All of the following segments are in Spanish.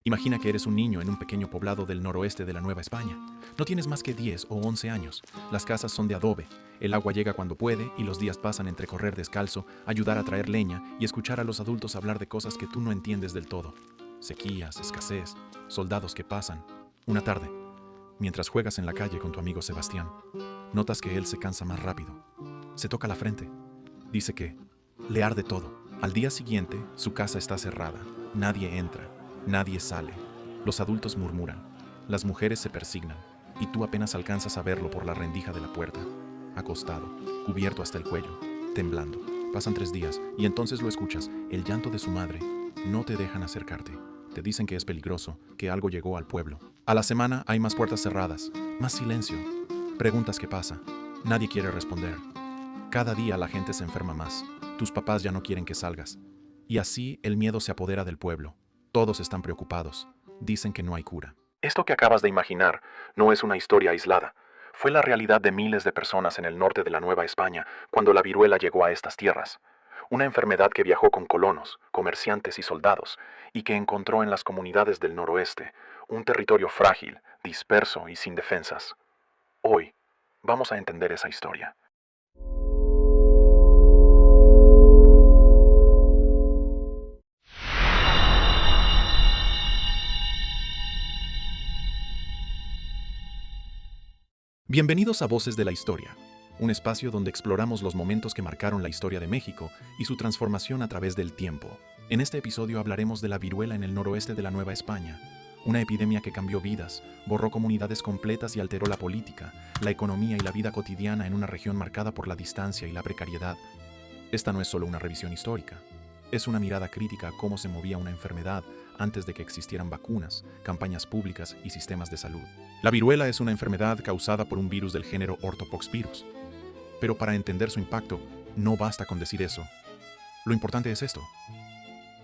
Imagina que eres un niño en un pequeño poblado del noroeste de la Nueva España. No tienes más que 10 o 11 años. Las casas son de adobe. El agua llega cuando puede y los días pasan entre correr descalzo, ayudar a traer leña y escuchar a los adultos hablar de cosas que tú no entiendes del todo. Sequías, escasez, soldados que pasan. Una tarde, mientras juegas en la calle con tu amigo Sebastián, notas que él se cansa más rápido. Se toca la frente. Dice que le arde todo. Al día siguiente, su casa está cerrada. Nadie entra. Nadie sale. Los adultos murmuran. Las mujeres se persignan. Y tú apenas alcanzas a verlo por la rendija de la puerta. Acostado, cubierto hasta el cuello, temblando. Pasan 3 días y entonces lo escuchas, el llanto de su madre. No te dejan acercarte. Te dicen que es peligroso, que algo llegó al pueblo. A la semana hay más puertas cerradas, más silencio. Preguntas qué pasa. Nadie quiere responder. Cada día la gente se enferma más. Tus papás ya no quieren que salgas. Y así el miedo se apodera del pueblo. Todos están preocupados. Dicen que no hay cura. Esto que acabas de imaginar no es una historia aislada. Fue la realidad de miles de personas en el norte de la Nueva España cuando la viruela llegó a estas tierras. Una enfermedad que viajó con colonos, comerciantes y soldados, y que encontró en las comunidades del noroeste un territorio frágil, disperso y sin defensas. Hoy vamos a entender esa historia. Bienvenidos a Voces de la Historia, un espacio donde exploramos los momentos que marcaron la historia de México y su transformación a través del tiempo. En este episodio hablaremos de la viruela en el noroeste de la Nueva España, una epidemia que cambió vidas, borró comunidades completas y alteró la política, la economía y la vida cotidiana en una región marcada por la distancia y la precariedad. Esta no es solo una revisión histórica, es una mirada crítica a cómo se movía una enfermedad antes de que existieran vacunas, campañas públicas y sistemas de salud. La viruela es una enfermedad causada por un virus del género Orthopoxvirus. Pero para entender su impacto, no basta con decir eso. Lo importante es esto.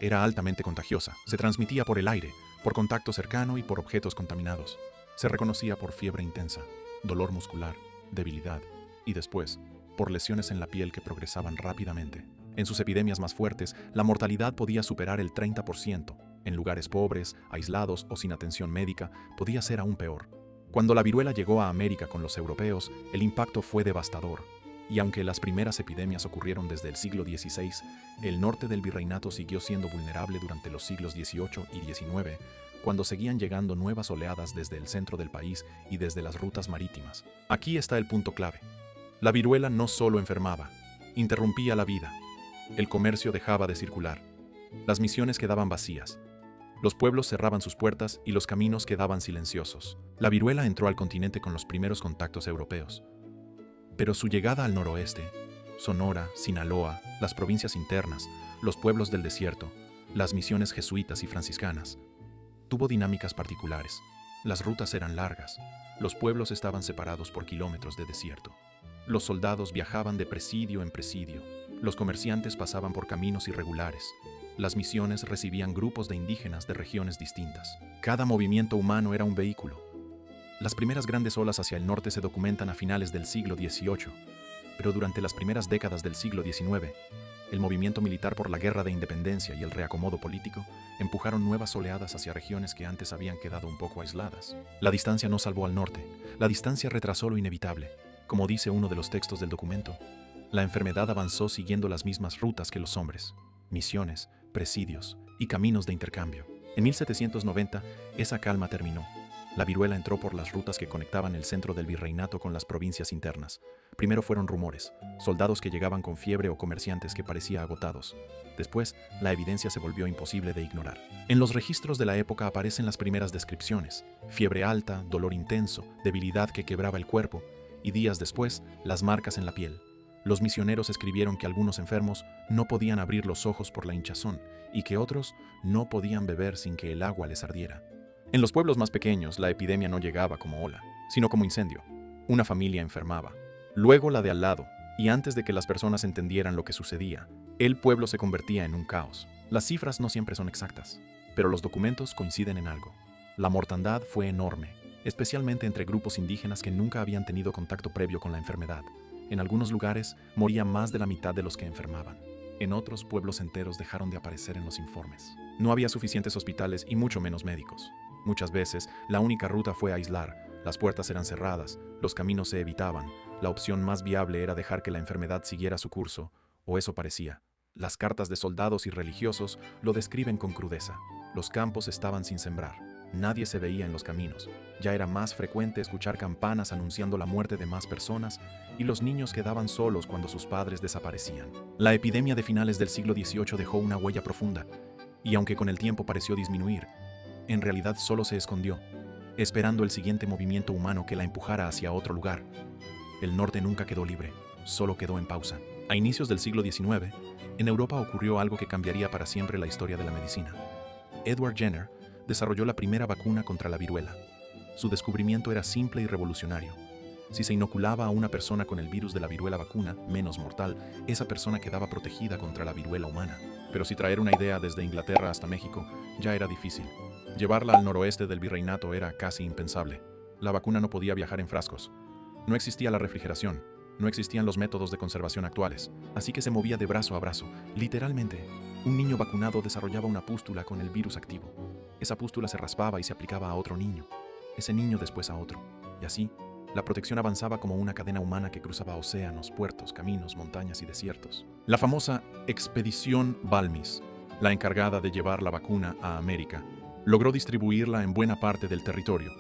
Era altamente contagiosa, se transmitía por el aire, por contacto cercano y por objetos contaminados. Se reconocía por fiebre intensa, dolor muscular, debilidad y después, por lesiones en la piel que progresaban rápidamente. En sus epidemias más fuertes, la mortalidad podía superar el 30%. En lugares pobres, aislados o sin atención médica, podía ser aún peor. Cuando la viruela llegó a América con los europeos, el impacto fue devastador. Y aunque las primeras epidemias ocurrieron desde el siglo XVI, el norte del virreinato siguió siendo vulnerable durante los siglos XVIII y XIX, cuando seguían llegando nuevas oleadas desde el centro del país y desde las rutas marítimas. Aquí está el punto clave. La viruela no solo enfermaba, interrumpía la vida. El comercio dejaba de circular. Las misiones quedaban vacías. Los pueblos cerraban sus puertas y los caminos quedaban silenciosos. La viruela entró al continente con los primeros contactos europeos. Pero su llegada al noroeste, Sonora, Sinaloa, las provincias internas, los pueblos del desierto, las misiones jesuitas y franciscanas, tuvo dinámicas particulares. Las rutas eran largas. Los pueblos estaban separados por kilómetros de desierto. Los soldados viajaban de presidio en presidio. Los comerciantes pasaban por caminos irregulares. Las misiones recibían grupos de indígenas de regiones distintas. Cada movimiento humano era un vehículo. Las primeras grandes olas hacia el norte se documentan a finales del siglo XVIII, pero durante las primeras décadas del siglo XIX, el movimiento militar por la guerra de independencia y el reacomodo político empujaron nuevas oleadas hacia regiones que antes habían quedado un poco aisladas. La distancia no salvó al norte, la distancia retrasó lo inevitable. Como dice uno de los textos del documento, la enfermedad avanzó siguiendo las mismas rutas que los hombres, misiones, presidios y caminos de intercambio. En 1790, esa calma terminó. La viruela entró por las rutas que conectaban el centro del virreinato con las provincias internas. Primero fueron rumores, soldados que llegaban con fiebre o comerciantes que parecían agotados. Después, la evidencia se volvió imposible de ignorar. En los registros de la época aparecen las primeras descripciones: fiebre alta, dolor intenso, debilidad que quebraba el cuerpo, y días después, las marcas en la piel. Los misioneros escribieron que algunos enfermos no podían abrir los ojos por la hinchazón y que otros no podían beber sin que el agua les ardiera. En los pueblos más pequeños, la epidemia no llegaba como ola, sino como incendio. Una familia enfermaba, luego la de al lado, y antes de que las personas entendieran lo que sucedía, el pueblo se convertía en un caos. Las cifras no siempre son exactas, pero los documentos coinciden en algo. La mortandad fue enorme, especialmente entre grupos indígenas que nunca habían tenido contacto previo con la enfermedad. En algunos lugares moría más de la mitad de los que enfermaban. En otros, pueblos enteros dejaron de aparecer en los informes. No había suficientes hospitales y mucho menos médicos. Muchas veces, la única ruta fue aislar. Las puertas eran cerradas, los caminos se evitaban. La opción más viable era dejar que la enfermedad siguiera su curso, o eso parecía. Las cartas de soldados y religiosos lo describen con crudeza. Los campos estaban sin sembrar. Nadie se veía en los caminos. Ya era más frecuente escuchar campanas anunciando la muerte de más personas, y los niños quedaban solos cuando sus padres desaparecían. La epidemia de finales del siglo XVIII dejó una huella profunda, y aunque con el tiempo pareció disminuir, en realidad solo se escondió, esperando el siguiente movimiento humano que la empujara hacia otro lugar. El norte nunca quedó libre, solo quedó en pausa. A inicios del siglo XIX, en Europa ocurrió algo que cambiaría para siempre la historia de la medicina. Edward Jenner desarrolló la primera vacuna contra la viruela. Su descubrimiento era simple y revolucionario. Si se inoculaba a una persona con el virus de la viruela vacuna, menos mortal, esa persona quedaba protegida contra la viruela humana. Pero si traer una idea desde Inglaterra hasta México ya era difícil. Llevarla al noroeste del virreinato era casi impensable. La vacuna no podía viajar en frascos. No existía la refrigeración. No existían los métodos de conservación actuales, así que se movía de brazo a brazo. Literalmente, un niño vacunado desarrollaba una pústula con el virus activo. Esa pústula se raspaba y se aplicaba a otro niño. Ese niño después a otro. Y así, la protección avanzaba como una cadena humana que cruzaba océanos, puertos, caminos, montañas y desiertos. La famosa Expedición Balmis, la encargada de llevar la vacuna a América, logró distribuirla en buena parte del territorio.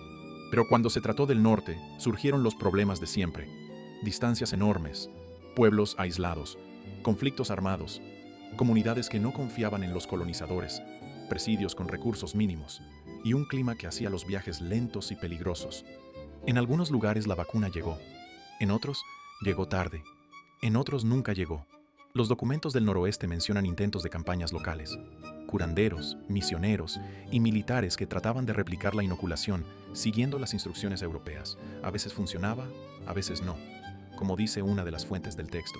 Pero cuando se trató del norte, surgieron los problemas de siempre. Distancias enormes, pueblos aislados, conflictos armados, comunidades que no confiaban en los colonizadores, presidios con recursos mínimos y un clima que hacía los viajes lentos y peligrosos. En algunos lugares la vacuna llegó, en otros llegó tarde, en otros nunca llegó. Los documentos del noroeste mencionan intentos de campañas locales, curanderos, misioneros y militares que trataban de replicar la inoculación siguiendo las instrucciones europeas. A veces funcionaba, a veces no. Como dice una de las fuentes del texto,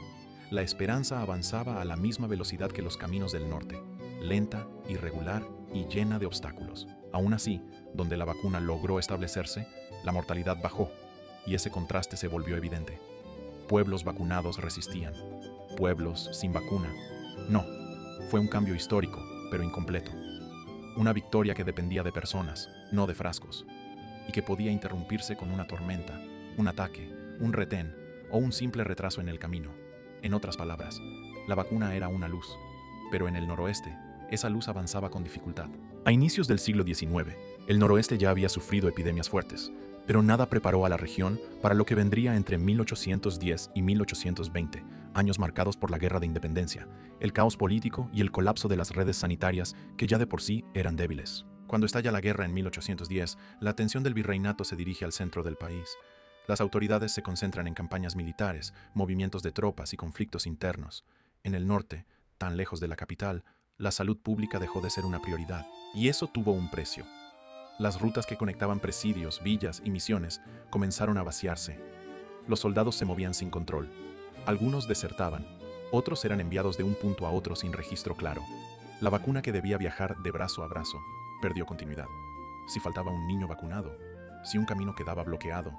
la esperanza avanzaba a la misma velocidad que los caminos del norte, lenta, irregular y llena de obstáculos. Aún así, donde la vacuna logró establecerse, la mortalidad bajó, y ese contraste se volvió evidente. Pueblos vacunados resistían, pueblos sin vacuna. No, fue un cambio histórico, pero incompleto. Una victoria que dependía de personas, no de frascos, y que podía interrumpirse con una tormenta, un ataque, un retén o un simple retraso en el camino. En otras palabras, la vacuna era una luz, pero en el noroeste, esa luz avanzaba con dificultad. A inicios del siglo XIX, el noroeste ya había sufrido epidemias fuertes, pero nada preparó a la región para lo que vendría entre 1810 y 1820, años marcados por la Guerra de Independencia, el caos político y el colapso de las redes sanitarias que ya de por sí eran débiles. Cuando estalla la guerra en 1810, la atención del virreinato se dirige al centro del país. Las autoridades se concentran en campañas militares, movimientos de tropas y conflictos internos. En el norte, tan lejos de la capital, la salud pública dejó de ser una prioridad, y eso tuvo un precio. Las rutas que conectaban presidios, villas y misiones comenzaron a vaciarse. Los soldados se movían sin control. Algunos desertaban, otros eran enviados de un punto a otro sin registro claro. La vacuna que debía viajar de brazo a brazo perdió continuidad. Si faltaba un niño vacunado, si un camino quedaba bloqueado,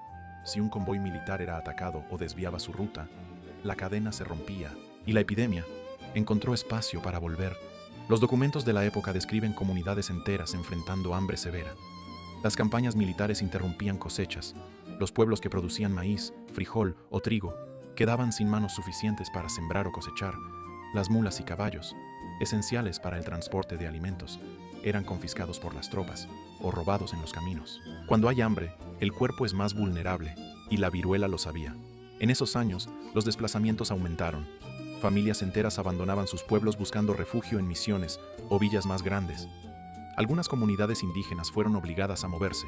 si un convoy militar era atacado o desviaba su ruta, la cadena se rompía y la epidemia encontró espacio para volver. Los documentos de la época describen comunidades enteras enfrentando hambre severa. Las campañas militares interrumpían cosechas. Los pueblos que producían maíz, frijol o trigo quedaban sin manos suficientes para sembrar o cosechar. Las mulas y caballos, esenciales para el transporte de alimentos, eran confiscados por las tropas o robados en los caminos. Cuando hay hambre, el cuerpo es más vulnerable, y la viruela lo sabía. En esos años, los desplazamientos aumentaron. Familias enteras abandonaban sus pueblos buscando refugio en misiones o villas más grandes. Algunas comunidades indígenas fueron obligadas a moverse,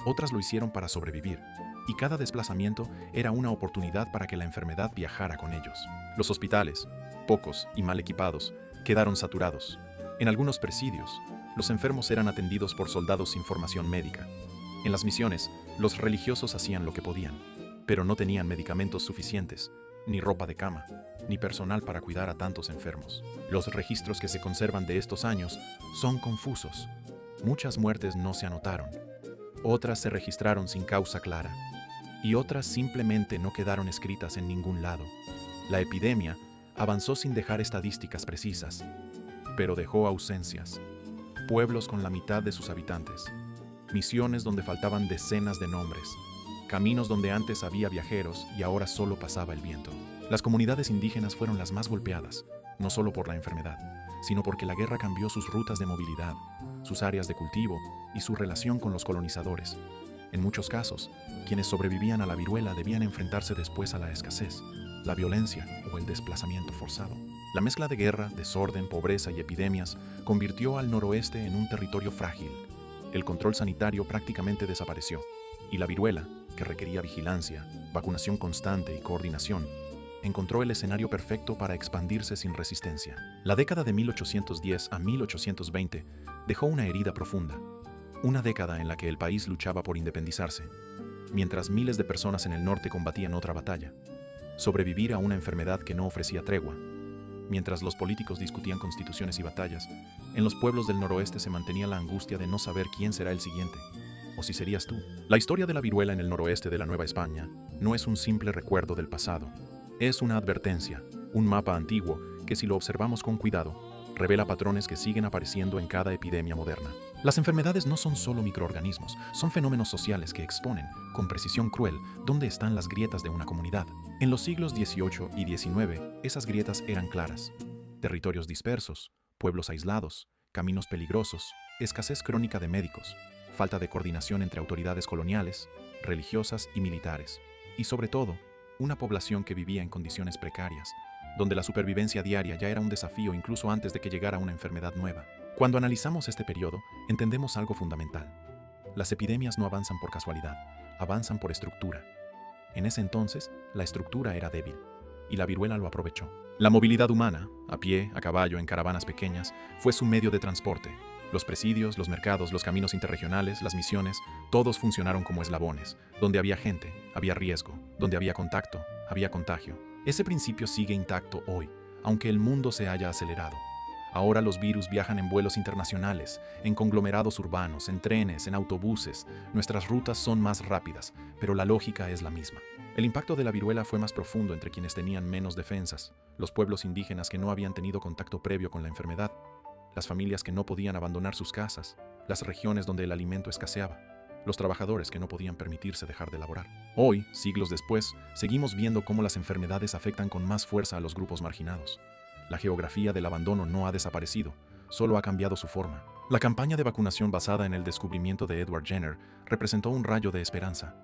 otras lo hicieron para sobrevivir, y cada desplazamiento era una oportunidad para que la enfermedad viajara con ellos. Los hospitales, pocos y mal equipados, quedaron saturados. En algunos presidios, los enfermos eran atendidos por soldados sin formación médica. En las misiones, los religiosos hacían lo que podían, pero no tenían medicamentos suficientes, ni ropa de cama, ni personal para cuidar a tantos enfermos. Los registros que se conservan de estos años son confusos. Muchas muertes no se anotaron, otras se registraron sin causa clara, y otras simplemente no quedaron escritas en ningún lado. La epidemia avanzó sin dejar estadísticas precisas, pero dejó ausencias. pueblos con la mitad de sus habitantes, misiones donde faltaban decenas de nombres, caminos donde antes había viajeros y ahora solo pasaba el viento. Las comunidades indígenas fueron las más golpeadas, no solo por la enfermedad, sino porque la guerra cambió sus rutas de movilidad, sus áreas de cultivo y su relación con los colonizadores. En muchos casos, quienes sobrevivían a la viruela debían enfrentarse después a la escasez, la violencia o el desplazamiento forzado. La mezcla de guerra, desorden, pobreza y epidemias convirtió al noroeste en un territorio frágil. El control sanitario prácticamente desapareció, y la viruela, que requería vigilancia, vacunación constante y coordinación, encontró el escenario perfecto para expandirse sin resistencia. La década de 1810 a 1820 dejó una herida profunda, una década en la que el país luchaba por independizarse, mientras miles de personas en el norte combatían otra batalla, sobrevivir a una enfermedad que no ofrecía tregua. Mientras los políticos discutían constituciones y batallas, en los pueblos del noroeste se mantenía la angustia de no saber quién será el siguiente, o si serías tú. La historia de la viruela en el noroeste de la Nueva España no es un simple recuerdo del pasado. Es una advertencia, un mapa antiguo que, si lo observamos con cuidado, revela patrones que siguen apareciendo en cada epidemia moderna. Las enfermedades no son solo microorganismos, son fenómenos sociales que exponen, con precisión cruel, dónde están las grietas de una comunidad. En los siglos XVIII y XIX, esas grietas eran claras. Territorios dispersos, pueblos aislados, caminos peligrosos, escasez crónica de médicos, falta de coordinación entre autoridades coloniales, religiosas y militares, y sobre todo, una población que vivía en condiciones precarias, donde la supervivencia diaria ya era un desafío incluso antes de que llegara una enfermedad nueva. Cuando analizamos este periodo, entendemos algo fundamental. Las epidemias no avanzan por casualidad, avanzan por estructura. En ese entonces, la estructura era débil, y la viruela lo aprovechó. La movilidad humana, a pie, a caballo, en caravanas pequeñas, fue su medio de transporte. Los presidios, los mercados, los caminos interregionales, las misiones, todos funcionaron como eslabones. Donde había gente, había riesgo. Donde había contacto, había contagio. Ese principio sigue intacto hoy, aunque el mundo se haya acelerado. Ahora los virus viajan en vuelos internacionales, en conglomerados urbanos, en trenes, en autobuses. Nuestras rutas son más rápidas, pero la lógica es la misma. El impacto de la viruela fue más profundo entre quienes tenían menos defensas, los pueblos indígenas que no habían tenido contacto previo con la enfermedad, las familias que no podían abandonar sus casas, las regiones donde el alimento escaseaba, los trabajadores que no podían permitirse dejar de laborar. Hoy, siglos después, seguimos viendo cómo las enfermedades afectan con más fuerza a los grupos marginados. La geografía del abandono no ha desaparecido, solo ha cambiado su forma. La campaña de vacunación basada en el descubrimiento de Edward Jenner representó un rayo de esperanza,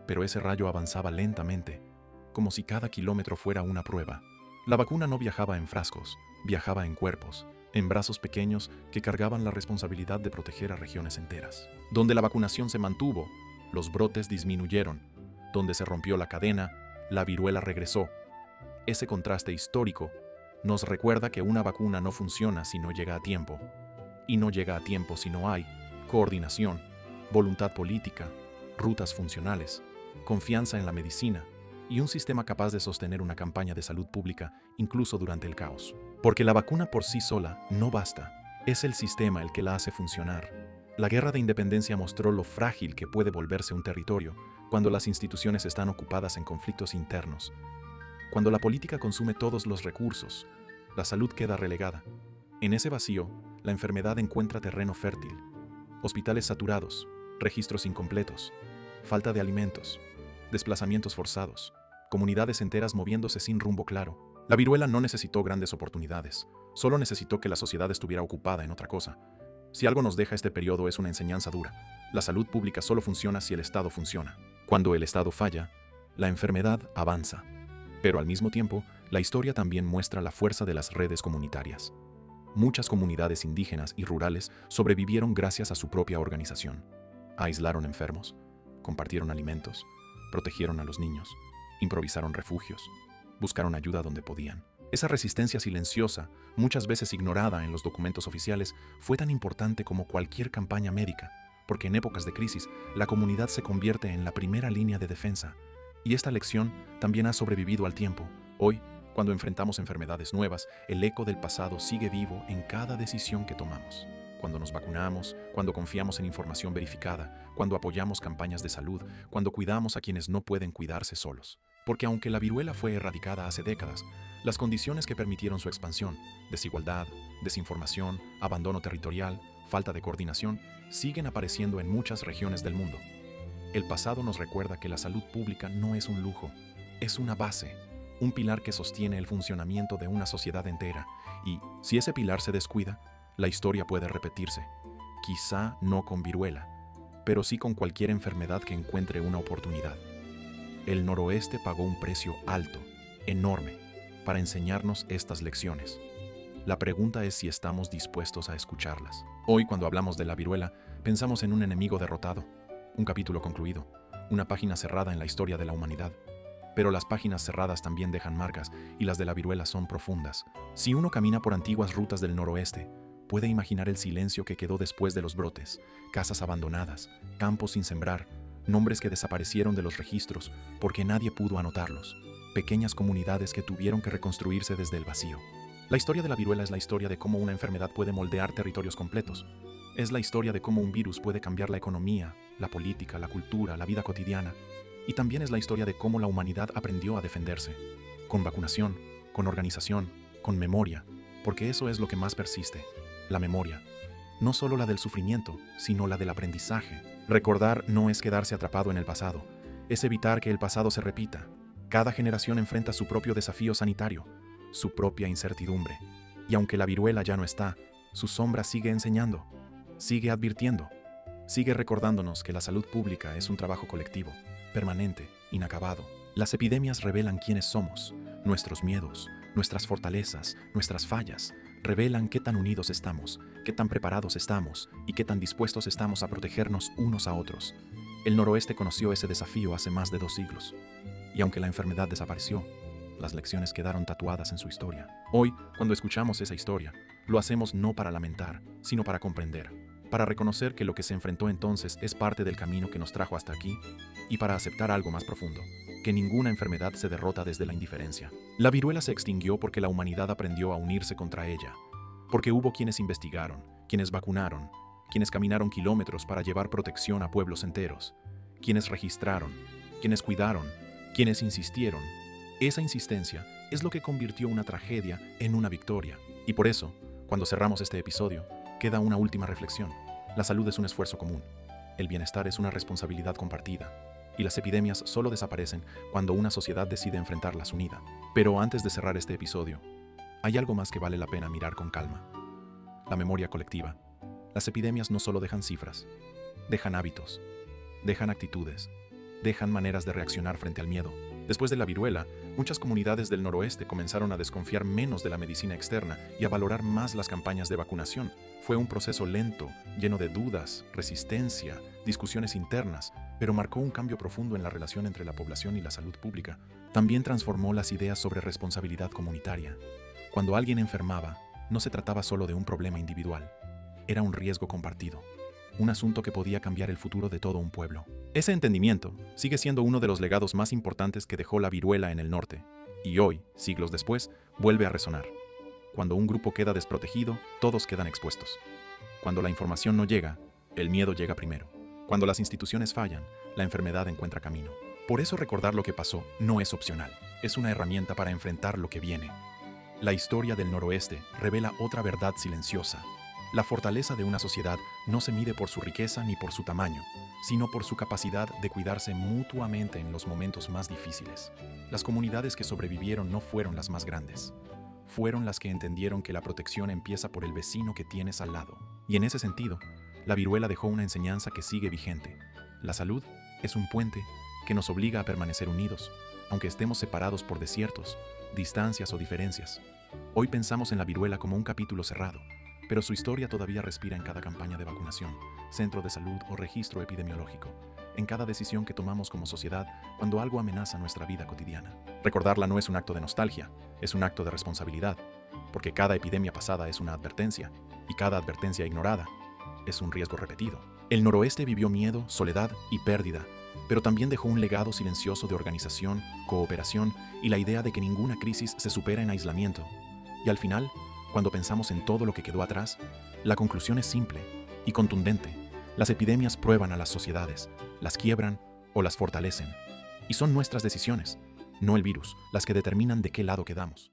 pero ese rayo avanzaba lentamente, como si cada kilómetro fuera una prueba. La vacuna no viajaba en frascos, viajaba en cuerpos, en brazos pequeños que cargaban la responsabilidad de proteger a regiones enteras. Donde la vacunación se mantuvo, los brotes disminuyeron. Donde se rompió la cadena, la viruela regresó. Ese contraste histórico nos recuerda que una vacuna no funciona si no llega a tiempo. Y no llega a tiempo si no hay coordinación, voluntad política, rutas funcionales, confianza en la medicina y un sistema capaz de sostener una campaña de salud pública incluso durante el caos. Porque la vacuna por sí sola no basta, es el sistema el que la hace funcionar. La guerra de independencia mostró lo frágil que puede volverse un territorio cuando las instituciones están ocupadas en conflictos internos. Cuando la política consume todos los recursos, la salud queda relegada. En ese vacío, la enfermedad encuentra terreno fértil. Hospitales saturados, registros incompletos, falta de alimentos, desplazamientos forzados, comunidades enteras moviéndose sin rumbo claro. La viruela no necesitó grandes oportunidades, solo necesitó que la sociedad estuviera ocupada en otra cosa. Si algo nos deja este periodo es una enseñanza dura. La salud pública solo funciona si el Estado funciona. Cuando el Estado falla, la enfermedad avanza. Pero al mismo tiempo, la historia también muestra la fuerza de las redes comunitarias. Muchas comunidades indígenas y rurales sobrevivieron gracias a su propia organización. Aislaron enfermos, compartieron alimentos, protegieron a los niños, improvisaron refugios, buscaron ayuda donde podían. Esa resistencia silenciosa, muchas veces ignorada en los documentos oficiales, fue tan importante como cualquier campaña médica, porque en épocas de crisis, la comunidad se convierte en la primera línea de defensa. Y esta lección también ha sobrevivido al tiempo. Hoy, cuando enfrentamos enfermedades nuevas, el eco del pasado sigue vivo en cada decisión que tomamos. Cuando nos vacunamos, cuando confiamos en información verificada, cuando apoyamos campañas de salud, cuando cuidamos a quienes no pueden cuidarse solos. Porque aunque la viruela fue erradicada hace décadas, las condiciones que permitieron su expansión, desigualdad, desinformación, abandono territorial, falta de coordinación siguen apareciendo en muchas regiones del mundo. El pasado nos recuerda que la salud pública no es un lujo, es una base, un pilar que sostiene el funcionamiento de una sociedad entera, y si ese pilar se descuida, la historia puede repetirse, quizá no con viruela, pero sí con cualquier enfermedad que encuentre una oportunidad. El noroeste pagó un precio alto, enorme, para enseñarnos estas lecciones. La pregunta es si estamos dispuestos a escucharlas. Hoy, cuando hablamos de la viruela, pensamos en un enemigo derrotado, un capítulo concluido, una página cerrada en la historia de la humanidad. Pero las páginas cerradas también dejan marcas, y las de la viruela son profundas. Si uno camina por antiguas rutas del noroeste, puede imaginar el silencio que quedó después de los brotes, casas abandonadas, campos sin sembrar, nombres que desaparecieron de los registros porque nadie pudo anotarlos, pequeñas comunidades que tuvieron que reconstruirse desde el vacío. La historia de la viruela es la historia de cómo una enfermedad puede moldear territorios completos. Es la historia de cómo un virus puede cambiar la economía, la política, la cultura, la vida cotidiana. Y también es la historia de cómo la humanidad aprendió a defenderse, con vacunación, con organización, con memoria, porque eso es lo que más persiste, la memoria. No solo la del sufrimiento, sino la del aprendizaje. Recordar no es quedarse atrapado en el pasado, es evitar que el pasado se repita. Cada generación enfrenta su propio desafío sanitario, su propia incertidumbre. Y aunque la viruela ya no está, su sombra sigue enseñando, sigue advirtiendo, sigue recordándonos que la salud pública es un trabajo colectivo, permanente, inacabado. Las epidemias revelan quiénes somos, nuestros miedos, nuestras fortalezas, nuestras fallas, revelan qué tan unidos estamos, qué tan preparados estamos y qué tan dispuestos estamos a protegernos unos a otros. El noroeste conoció ese desafío hace más de 2 siglos. Y aunque la enfermedad desapareció, las lecciones quedaron tatuadas en su historia. Hoy, cuando escuchamos esa historia, lo hacemos no para lamentar, sino para comprender, para reconocer que lo que se enfrentó entonces es parte del camino que nos trajo hasta aquí y para aceptar algo más profundo, que ninguna enfermedad se derrota desde la indiferencia. La viruela se extinguió porque la humanidad aprendió a unirse contra ella, porque hubo quienes investigaron, quienes vacunaron, quienes caminaron kilómetros para llevar protección a pueblos enteros, quienes registraron, quienes cuidaron, quienes insistieron. Esa insistencia es lo que convirtió una tragedia en una victoria. Y por eso, cuando cerramos este episodio, queda una última reflexión. La salud es un esfuerzo común. El bienestar es una responsabilidad compartida. Y las epidemias solo desaparecen cuando una sociedad decide enfrentarlas unida. Pero antes de cerrar este episodio, hay algo más que vale la pena mirar con calma. La memoria colectiva. Las epidemias no solo dejan cifras, dejan hábitos, dejan actitudes, dejan maneras de reaccionar frente al miedo. Después de la viruela, muchas comunidades del noroeste comenzaron a desconfiar menos de la medicina externa y a valorar más las campañas de vacunación. Fue un proceso lento, lleno de dudas, resistencia, discusiones internas, pero marcó un cambio profundo en la relación entre la población y la salud pública. También transformó las ideas sobre responsabilidad comunitaria. Cuando alguien enfermaba, no se trataba solo de un problema individual, era un riesgo compartido. Un asunto que podía cambiar el futuro de todo un pueblo. Ese entendimiento sigue siendo uno de los legados más importantes que dejó la viruela en el norte, y hoy, siglos después, vuelve a resonar. Cuando un grupo queda desprotegido, todos quedan expuestos. Cuando la información no llega, el miedo llega primero. Cuando las instituciones fallan, la enfermedad encuentra camino. Por eso recordar lo que pasó no es opcional, es una herramienta para enfrentar lo que viene. La historia del noroeste revela otra verdad silenciosa. La fortaleza de una sociedad no se mide por su riqueza ni por su tamaño, sino por su capacidad de cuidarse mutuamente en los momentos más difíciles. Las comunidades que sobrevivieron no fueron las más grandes. Fueron las que entendieron que la protección empieza por el vecino que tienes al lado. Y en ese sentido, la viruela dejó una enseñanza que sigue vigente. La salud es un puente que nos obliga a permanecer unidos, aunque estemos separados por desiertos, distancias o diferencias. Hoy pensamos en la viruela como un capítulo cerrado, pero su historia todavía respira en cada campaña de vacunación, centro de salud o registro epidemiológico, en cada decisión que tomamos como sociedad cuando algo amenaza nuestra vida cotidiana. Recordarla no es un acto de nostalgia, es un acto de responsabilidad, porque cada epidemia pasada es una advertencia, y cada advertencia ignorada es un riesgo repetido. El noroeste vivió miedo, soledad y pérdida, pero también dejó un legado silencioso de organización, cooperación y la idea de que ninguna crisis se supera en aislamiento. Y al final, cuando pensamos en todo lo que quedó atrás, la conclusión es simple y contundente. Las epidemias prueban a las sociedades, las quiebran o las fortalecen. Y son nuestras decisiones, no el virus, las que determinan de qué lado quedamos.